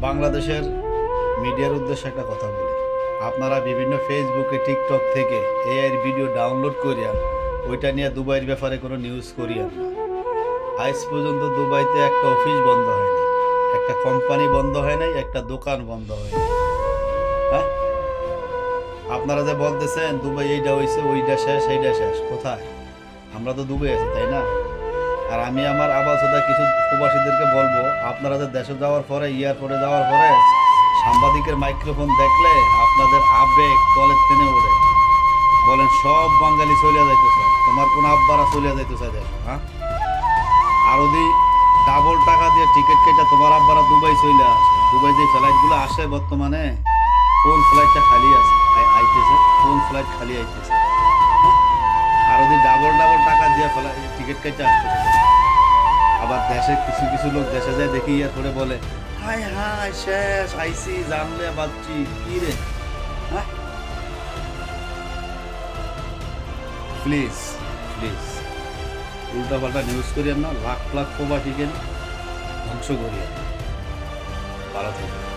বাংলাদেশের মিডিয়ার উদ্দেশ্যে একটা কথা বলি। আপনারা বিভিন্ন ফেসবুকে টিকটক থেকে এআইয়ের ভিডিও ডাউনলোড করিয়া ওইটা নিয়ে দুবাইয়ের ব্যাপারে কোনো নিউজ করিয়েন না। আজ পর্যন্ত দুবাইতে একটা অফিস বন্ধ হয় নাই, একটা কোম্পানি বন্ধ হয় নাই, একটা দোকান বন্ধ হয় নাই। হ্যাঁ, আপনারা যে বলতেছেন দুবাই এইটা হয়েছে, ওইটা শেষ, এইটা শেষ, কোথায়? আমরা তো দুবাই আছি, তাই না? আর আমি আমার আবাস কিছু প্রবাসীদেরকে বলবো, আপনারা যে দেশে যাওয়ার পরে, এয়ারপোর্টে যাওয়ার পরে সাংবাদিকের মাইক্রোফোন দেখলে আপনাদের আবেগ তলে টেনে ওঠে। বলেন সব বাঙালি চলিয়া যাইতেছে, তোমার কোন আব্বারা চলিয়া যাইতেছে দেখ। হ্যাঁ, আর যদি ডাবল টাকা দিয়ে টিকিট কেটে তোমার আব্বারা দুবাই চলে আসে, দুবাই যে ফ্লাইটগুলো আসে বর্তমানে, কোন ফ্লাইটটা খালি আছে আইতেছে, কোন ফ্লাইট খালি আইতেছে? আর যদি ডাবল ডাবল টাকা দিয়ে টিকিট কেটে আসতেছে। আবার দেশে কিছু কিছু লোক দেশে যায় দেখি এরপরে বলে হাই হাই শেষ আইসি জানলে বাচ্চি কি রে। হ্যাঁ, প্লিজ প্লিজ উল্টা পাল্টা নিউজ করিয়েন না, লাখ লাখ প্রবাসীকে ধ্বংস করিয়েন। ভালো থাকবেন।